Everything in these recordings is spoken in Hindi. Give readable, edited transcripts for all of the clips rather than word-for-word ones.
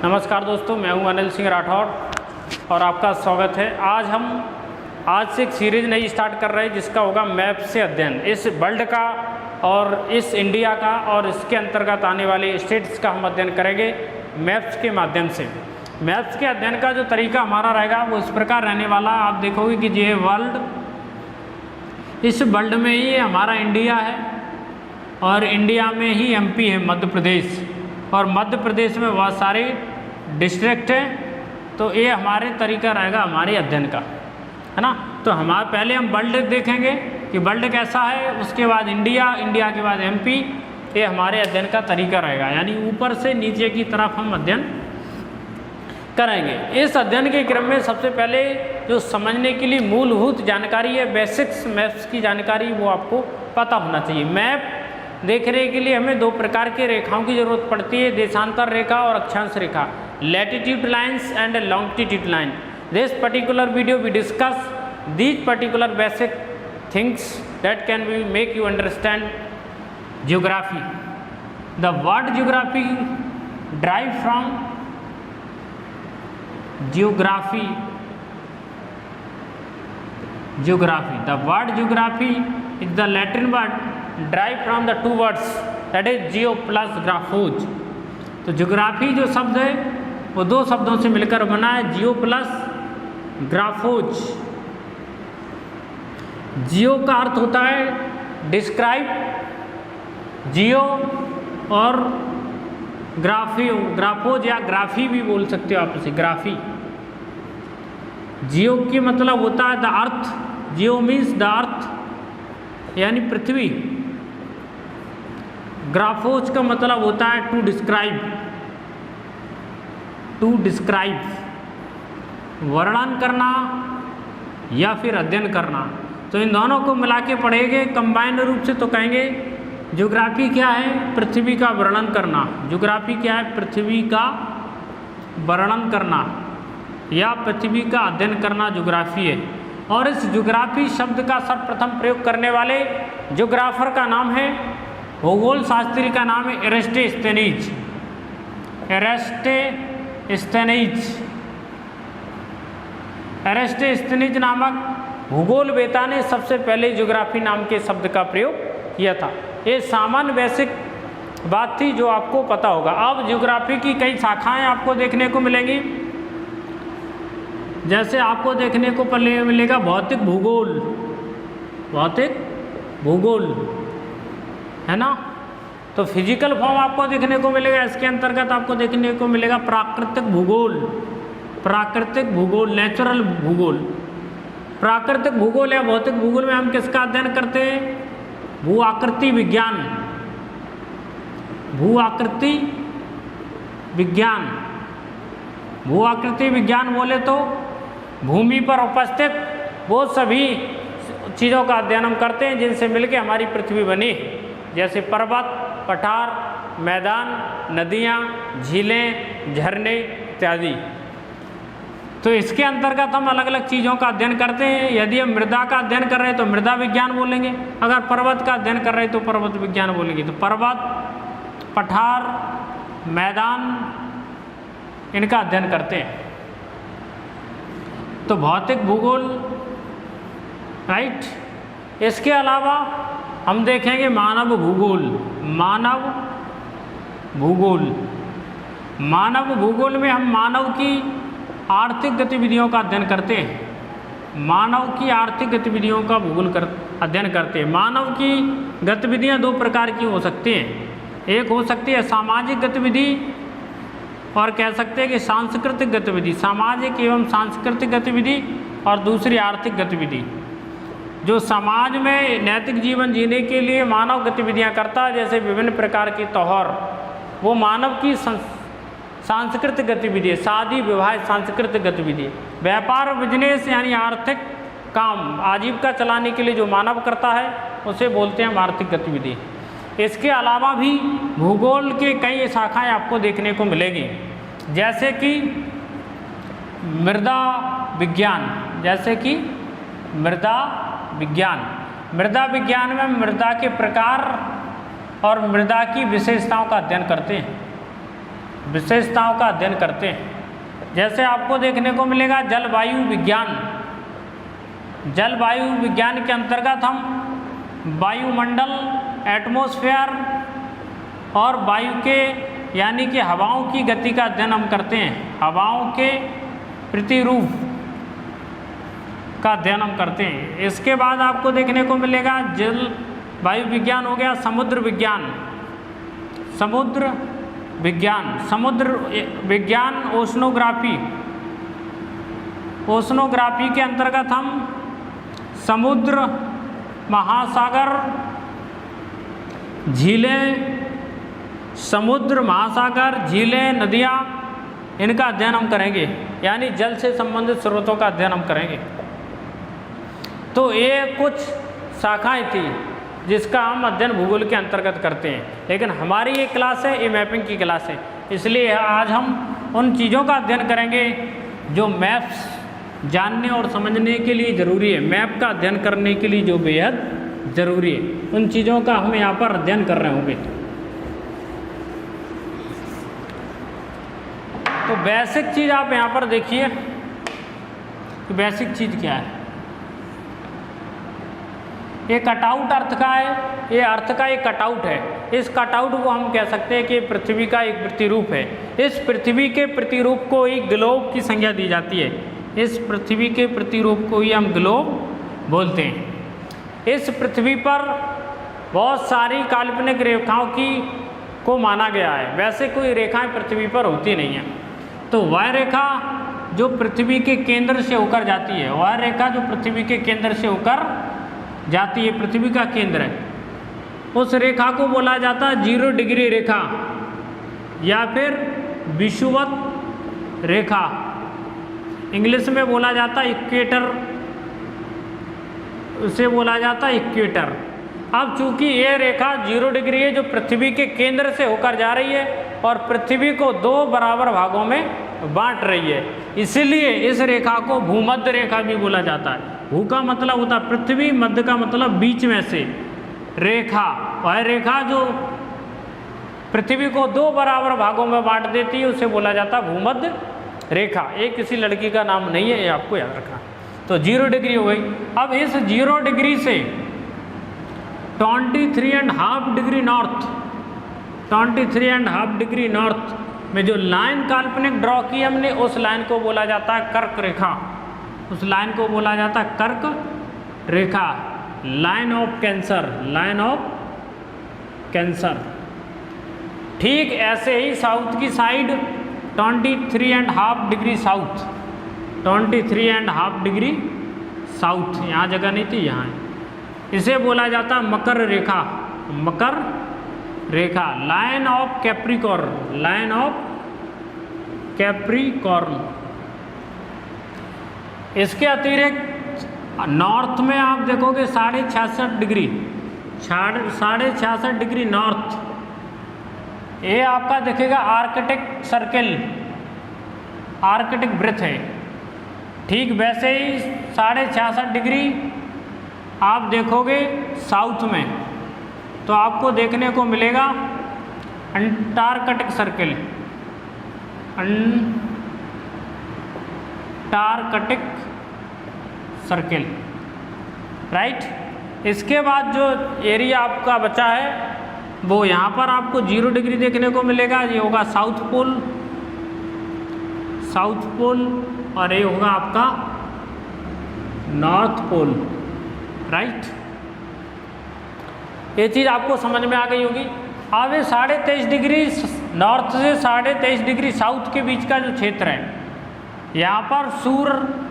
नमस्कार दोस्तों, मैं हूं अनिल सिंह राठौर और आपका स्वागत है। आज से एक सीरीज़ नई स्टार्ट कर रहे हैं जिसका होगा मैप से अध्ययन। इस वर्ल्ड का और इस इंडिया का और इसके अंतर्गत आने वाले स्टेट्स का हम अध्ययन करेंगे मैप्स के माध्यम से। मैप्स के अध्ययन का जो तरीका हमारा रहेगा वो इस प्रकार रहने वाला। आप देखोगे कि ये वर्ल्ड, इस वर्ल्ड में ही हमारा इंडिया है और इंडिया में ही एमपी है, मध्य प्रदेश, और मध्य प्रदेश में बहुत सारे डिस्ट्रिक्ट हैं। तो ये हमारे तरीका रहेगा हमारे अध्ययन का, है ना। तो पहले हम वर्ल्ड देखेंगे कि वर्ल्ड कैसा है, उसके बाद इंडिया के बाद एमपी। ये हमारे अध्ययन का तरीका रहेगा, यानी ऊपर से नीचे की तरफ हम अध्ययन करेंगे। इस अध्ययन के क्रम में सबसे पहले जो समझने के लिए मूलभूत जानकारी है, बेसिक्स मैप्स की जानकारी, वो आपको पता होना चाहिए। मैप देखने के लिए हमें दो प्रकार के रेखाओं की जरूरत पड़ती है, देशांतर रेखा और अक्षांश रेखा, latitude lines and longitude line. This particular video we discuss these particular basic things that can be make you understand geography. The word geography derive from geography. The word geography is the Latin word derived from the two words, that is geo plus graphos. तो ज्योग्राफी जो शब्द है वो दो शब्दों से मिलकर बना है, जियो प्लस ग्राफोज। जियो का अर्थ होता है डिस्क्राइब, जियो, और ग्राफोज या ग्राफी भी बोल सकते हो आप इसे, ग्राफी। जियो की मतलब होता है the earth, Jio means the earth यानी पृथ्वी। ग्राफोज का मतलब होता है टू डिस्क्राइब, वर्णन करना या फिर अध्ययन करना। तो इन दोनों को मिला के पढ़ेंगे कंबाइंड रूप से तो कहेंगे ज्योग्राफी क्या है, पृथ्वी का वर्णन करना। ज्योग्राफी क्या है, पृथ्वी का वर्णन करना या पृथ्वी का अध्ययन करना ज्योग्राफी है। और इस ज्योग्राफी शब्द का सर्वप्रथम प्रयोग करने वाले ज्योग्राफर का नाम है, भूगोल शास्त्री का नाम है एरिस्टोस्थेनीज। एरिस्टोस्थेनीज नामक भूगोलवेता ने सबसे पहले ज्योग्राफी नाम के शब्द का प्रयोग किया था। ये सामान्य बेसिक बात थी जो आपको पता होगा। अब ज्योग्राफी की कई शाखाएं आपको देखने को मिलेंगी। जैसे आपको देखने को मिलेगा भौतिक भूगोल, है ना। तो फिजिकल फॉर्म आपको देखने को मिलेगा। इसके अंतर्गत आपको देखने को मिलेगा प्राकृतिक भूगोल, नेचुरल भूगोल। प्राकृतिक भूगोल या भौतिक भूगोल में हम किसका अध्ययन करते हैं, भू आकृति विज्ञान बोले तो भूमि पर उपस्थित वो सभी चीज़ों का अध्ययन हम करते हैं जिनसे मिलकर हमारी पृथ्वी बनी, जैसे पर्वत, पठार, मैदान, नदियाँ, झीलें, झरने इत्यादि। तो इसके अंतर्गत हम अलग अलग चीज़ों का अध्ययन करते हैं। यदि हम मृदा का अध्ययन कर रहे हैं तो मृदा विज्ञान बोलेंगे, अगर पर्वत का अध्ययन कर रहे हैं तो पर्वत विज्ञान बोलेंगे। तो पर्वत, पठार, मैदान, इनका अध्ययन करते हैं। तो भौतिक भूगोल, राइट। इसके अलावा हम देखेंगे मानव भूगोल में हम मानव की आर्थिक गतिविधियों का अध्ययन करते हैं। मानव की आर्थिक गतिविधियों का अध्ययन करते हैं। मानव की गतिविधियां दो प्रकार की हो सकती हैं। एक हो सकती है सामाजिक गतिविधि और कह सकते हैं कि सांस्कृतिक गतिविधि, सामाजिक एवं सांस्कृतिक गतिविधि, और दूसरी आर्थिक गतिविधि। जो समाज में नैतिक जीवन जीने के लिए मानव गतिविधियाँ करता है, जैसे विभिन्न प्रकार के त्योहार, वो मानव की सांस्कृतिक गतिविधि है। शादी विवाह सांस्कृतिक गतिविधि। व्यापार बिजनेस यानी आर्थिक काम, आजीविका चलाने के लिए जो मानव करता है उसे बोलते हैं हम आर्थिक गतिविधि। इसके अलावा भी भूगोल के कई शाखाएं आपको देखने को मिलेंगी, जैसे कि मृदा विज्ञान में मृदा के प्रकार और मृदा की विशेषताओं का अध्ययन करते हैं। विशेषताओं का अध्ययन करते हैं। जैसे आपको देखने को मिलेगा जलवायु विज्ञान। जलवायु विज्ञान के अंतर्गत हम वायुमंडल, एटमॉस्फेयर और वायु के यानी कि हवाओं की गति का अध्ययन हम करते हैं। हवाओं के प्रतिरूप का अध्ययन हम करते हैं। इसके बाद आपको देखने को मिलेगा जल वायु विज्ञान हो गया। समुद्र विज्ञान, समुद्र विज्ञान, समुद्र विज्ञान ओशनोग्राफी। ओशनोग्राफी के अंतर्गत हम समुद्र, महासागर, झीलें, समुद्र, महासागर, झीलें, नदियाँ, इनका अध्ययन हम करेंगे, यानी जल से संबंधित स्रोतों का अध्ययन हम करेंगे। तो ये कुछ शाखाएं थी जिसका हम अध्ययन भूगोल के अंतर्गत करते हैं। लेकिन हमारी ये क्लास है, ये मैपिंग की क्लास है, इसलिए आज हम उन चीज़ों का अध्ययन करेंगे जो मैप्स जानने और समझने के लिए ज़रूरी है, मैप का अध्ययन करने के लिए जो बेहद ज़रूरी है, उन चीज़ों का हम यहाँ पर अध्ययन कर रहे होंगे। तो बेसिक चीज़ आप यहाँ पर देखिए कि बेसिक चीज़ क्या है। ये कटआउट अर्थ का है, ये अर्थ का एक कटआउट है। इस कटआउट को हम कह सकते हैं कि पृथ्वी का एक प्रतिरूप है। इस पृथ्वी के प्रतिरूप को ही ग्लोब की संज्ञा दी जाती है। इस पृथ्वी के प्रतिरूप को ही हम ग्लोब बोलते हैं। इस पृथ्वी पर बहुत सारी काल्पनिक रेखाओं को माना गया है। वैसे कोई रेखाएं पृथ्वी पर होती नहीं हैं। तो वह रेखा जो पृथ्वी के केंद्र से होकर जाती है, वह रेखा जो पृथ्वी के केंद्र से होकर जाती है, पृथ्वी का केंद्र है, उस रेखा को बोला जाता है 0 डिग्री रेखा या फिर विषुवत रेखा। इंग्लिश में बोला जाता है इक्वेटर, उसे बोला जाता है इक्वेटर। अब चूंकि ये रेखा 0 डिग्री है जो पृथ्वी के केंद्र से होकर जा रही है और पृथ्वी को 2 बराबर भागों में बांट रही है, इसीलिए इस रेखा को भूमध्य रेखा भी बोला जाता है। भू का मतलब होता है पृथ्वी, मध्य का मतलब बीच में से, रेखा वह रेखा जो पृथ्वी को 2 बराबर भागों में बांट देती है उसे बोला जाता है भूमध्य रेखा। ये किसी लड़की का नाम नहीं है, ये आपको याद रखना। तो 0 डिग्री हो गई। अब इस 0 डिग्री से 23.5 डिग्री नॉर्थ, 23.5 डिग्री नॉर्थ में जो लाइन काल्पनिक ड्रॉ की हमने, उस लाइन को बोला जाता है कर्क रेखा। उस लाइन को बोला जाता है कर्क रेखा, line of cancer, line of cancer. ठीक ऐसे ही साउथ की side 23.5 degree south, 23.5 degree south, यहाँ जगह नहीं थी, यहाँ है। इसे बोला जाता है मकर रेखा, मकर रेखा, line of Capricorn, line of Capricorn. इसके अतिरिक्त नॉर्थ में आप देखोगे 66.5 डिग्री, 66.5 डिग्री नॉर्थ, ये आपका दिखेगा आर्कटिक सर्कल, आर्कटिक वृत्त है। ठीक वैसे ही 66.5 डिग्री आप देखोगे साउथ में, तो आपको देखने को मिलेगा Antarctic circle, Antarctic circle, right. इसके बाद जो एरिया आपका बचा है वो यहाँ पर आपको 0 डिग्री देखने को मिलेगा, ये होगा साउथ पोल, साउथ पोल, और ये होगा आपका नॉर्थ पोल, राइट। ये चीज़ आपको समझ में आ गई होगी। अब ये 23.5 डिग्री नॉर्थ से 23.5 डिग्री साउथ के बीच का जो क्षेत्र है, यहाँ पर सूर्य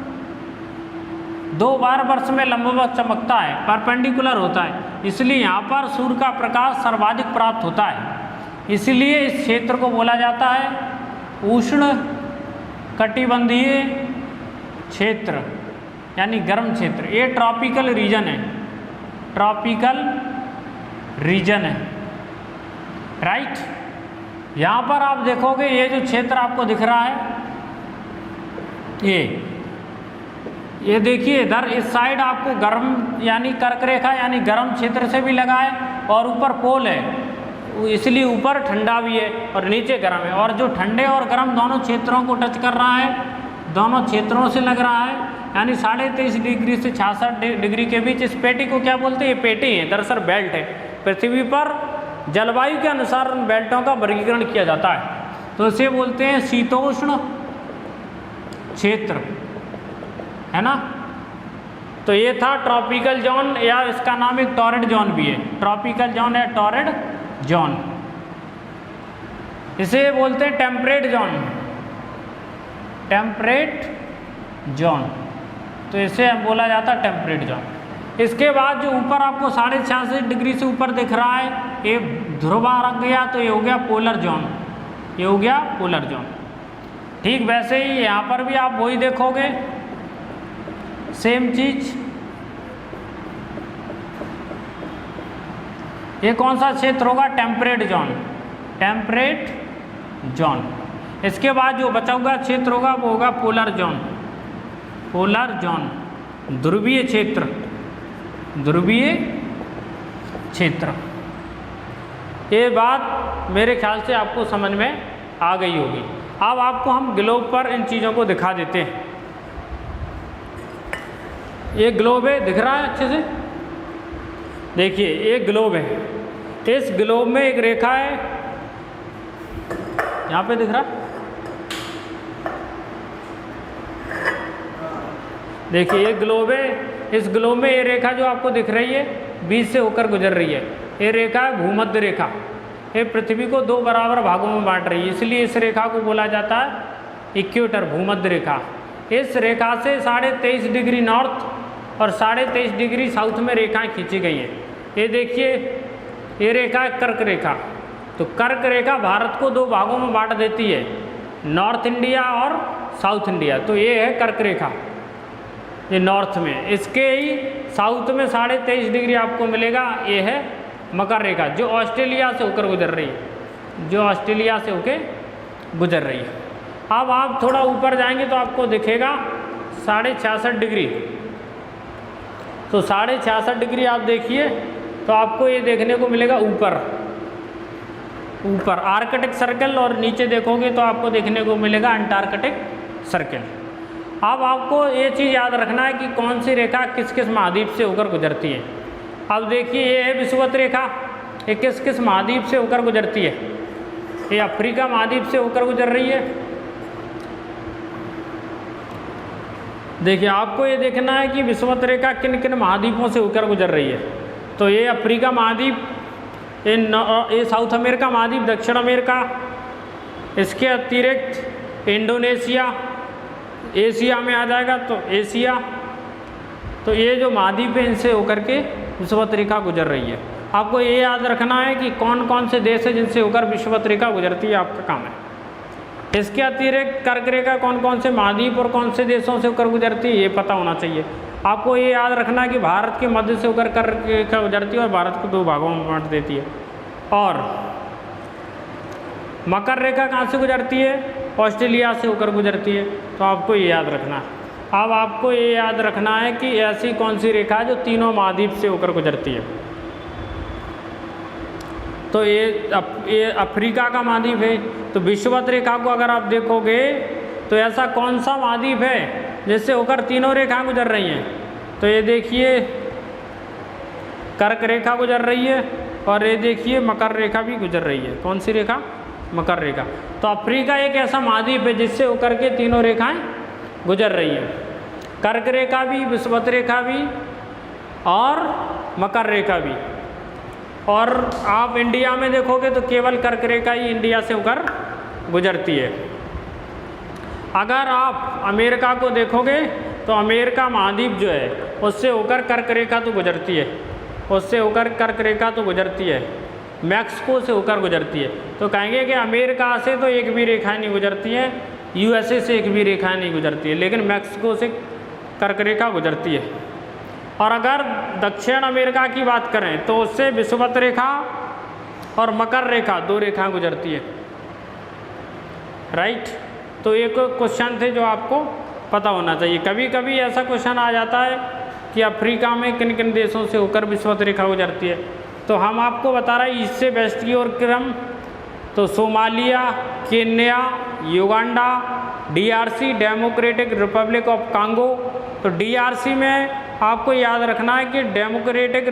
2 बार वर्ष में लंबवत चमकता है, परपेंडिकुलर होता है, इसलिए यहाँ पर सूर्य का प्रकाश सर्वाधिक प्राप्त होता है। इसलिए इस क्षेत्र को बोला जाता है उष्ण कटिबंधीय क्षेत्र, यानी गर्म क्षेत्र। ये ट्रॉपिकल रीजन है, ट्रॉपिकल रीजन है, राइट। यहाँ पर आप देखोगे ये जो क्षेत्र आपको दिख रहा है, ये देखिए इधर इस साइड आपको गर्म यानी कर्क रेखा यानी गर्म क्षेत्र से भी लगा है, और ऊपर पोल है, इसलिए ऊपर ठंडा भी है और नीचे गर्म है, और जो ठंडे और गर्म दोनों क्षेत्रों को टच कर रहा है, दोनों क्षेत्रों से लग रहा है, यानी 23.5 डिग्री से 66 डिग्री के बीच, इस पेटी को क्या बोलते हैं? ये पेटी है, दरअसल बेल्ट है। पृथ्वी पर जलवायु के अनुसार उन बेल्टों का वर्गीकरण किया जाता है, तो इसे बोलते हैं शीतोष्ण क्षेत्र, है ना। तो ये था ट्रॉपिकल जोन, या इसका नाम एक टॉरिड जोन भी है, ट्रॉपिकल जोन या टॉरिड जोन। इसे बोलते हैं टेम्परेट जोन, टेम्परेट जोन, तो इसे बोला जाता है टेम्परेट जोन। इसके बाद जो ऊपर आपको 66.5 डिग्री से ऊपर दिख रहा है, ये ध्रुव रख गया, तो ये हो गया पोलर जोन, ये हो गया पोलर जोन। ठीक वैसे ही यहाँ पर भी आप वही देखोगे, सेम चीज। ये कौन सा क्षेत्र होगा? Temperate zone, temperate zone. इसके बाद जो बचा हुआ क्षेत्र होगा वो होगा पोलर जोन, पोलर जोन, ध्रुवीय क्षेत्र, ध्रुवीय क्षेत्र। ये बात मेरे ख्याल से आपको समझ में आ गई होगी। अब आपको हम ग्लोब पर इन चीज़ों को दिखा देते हैं। ये ग्लोब है, दिख रहा है अच्छे से? देखिए ये ग्लोब है, इस ग्लोब में एक रेखा है, यहाँ पे दिख रहा, देखिए ये ग्लोब है, इस ग्लोब में ये रेखा जो आपको दिख रही है बीच से होकर गुजर रही है, ये रेखा है भूमध्य रेखा। ये पृथ्वी को 2 बराबर भागों में बांट रही है, इसलिए इस रेखा को बोला जाता है इक्वेटर, भूमध्य रेखा। इस रेखा से 23.5 डिग्री नॉर्थ और 23.5 डिग्री साउथ में रेखाएं खींची गई हैं। ये देखिए ये रेखा है कर्क रेखा, तो कर्क रेखा भारत को 2 भागों में बांट देती है, नॉर्थ इंडिया और साउथ इंडिया। तो ये है कर्क रेखा, ये नॉर्थ में। इसके ही साउथ में 23.5 डिग्री आपको मिलेगा, ये है मकर रेखा, जो ऑस्ट्रेलिया से होकर गुजर रही है, जो ऑस्ट्रेलिया से होकर गुजर रही है। अब आप थोड़ा ऊपर जाएंगे तो आपको दिखेगा 66.5 डिग्री, तो 66.5 डिग्री आप देखिए तो आपको ये देखने को मिलेगा ऊपर, ऊपर आर्कटिक सर्कल, और नीचे देखोगे तो आपको देखने को मिलेगा अंटार्कटिक सर्कल। अब आपको ये चीज़ याद रखना है कि कौन सी रेखा किस किस महाद्वीप से होकर गुजरती है। अब देखिए ये है विषुवत रेखा, ये किस किस महाद्वीप से होकर गुजरती है? ये अफ्रीका महाद्वीप से होकर गुजर रही है। देखिए आपको ये देखना है कि विषुवत रेखा किन किन महाद्वीपों से होकर गुजर रही है। तो ये अफ्रीका महाद्वीप, ये साउथ अमेरिका महाद्वीप, दक्षिण अमेरिका, इसके अतिरिक्त इंडोनेशिया, एशिया में आ जाएगा तो एशिया। तो ये जो महाद्वीप है इनसे होकर के विषुवत रेखा गुजर रही है। आपको ये याद रखना है कि कौन कौन से देश है जिनसे होकर विषुवत रेखा गुजरती है, आपका काम है। इसके अतिरिक्त कर्क रेखा कौन कौन से महाद्वीप और कौन से देशों से होकर गुजरती है ये पता होना चाहिए। आपको ये याद रखना है कि भारत के मध्य से होकर कर्क रेखा गुजरती है और भारत को 2 भागों में बांट देती है। और मकर रेखा कहाँ से गुजरती है? ऑस्ट्रेलिया से होकर गुजरती है, तो आपको ये याद रखना है। अब आपको ये याद रखना है कि ऐसी कौन सी रेखा है जो तीनों महाद्वीप से होकर गुजरती है। तो ये अफ्रीका का महाद्वीप है। तो विषुवत रेखा को अगर आप देखोगे तो ऐसा कौन सा महाद्वीप है जिससे होकर तीनों रेखाएं गुजर रही हैं? तो ये देखिए कर्क रेखा गुजर रही है, और ये देखिए मकर रेखा भी गुजर रही है। कौन सी रेखा? मकर रेखा। तो अफ्रीका एक ऐसा महाद्वीप है जिससे होकर के तीनों रेखाएं गुजर रही हैं, कर्क रेखा भी, विषुवत रेखा भी और मकर रेखा भी। और आप इंडिया में देखोगे तो केवल कर्क रेखा ही इंडिया से होकर गुजरती है। अगर आप अमेरिका को देखोगे तो अमेरिका महाद्वीप जो है उससे होकर कर्क रेखा तो गुजरती है, उससे होकर कर्क रेखा तो गुजरती है, मैक्सिको से होकर गुजरती है। तो कहेंगे कि अमेरिका से तो एक भी रेखा नहीं गुजरती है, यूएसए से एक भी रेखा नहीं गुजरती है, लेकिन मैक्सिको से कर्क रेखा गुजरती है। और अगर दक्षिण अमेरिका की बात करें तो उससे विषुवत रेखा और मकर रेखा 2 रेखाएं गुजरती है, राइट। तो एक क्वेश्चन थे जो आपको पता होना चाहिए। कभी कभी ऐसा क्वेश्चन आ जाता है कि अफ्रीका में किन किन देशों से होकर विषुवत रेखा गुजरती है, तो हम आपको बता रहे हैं ईस्ट से वेस्ट की ओर क्रम, तो Somalia, Kenya, Uganda, DRC democratic Republic of Congo. तो DRC में आपको याद रखना है कि डेमोक्रेटिक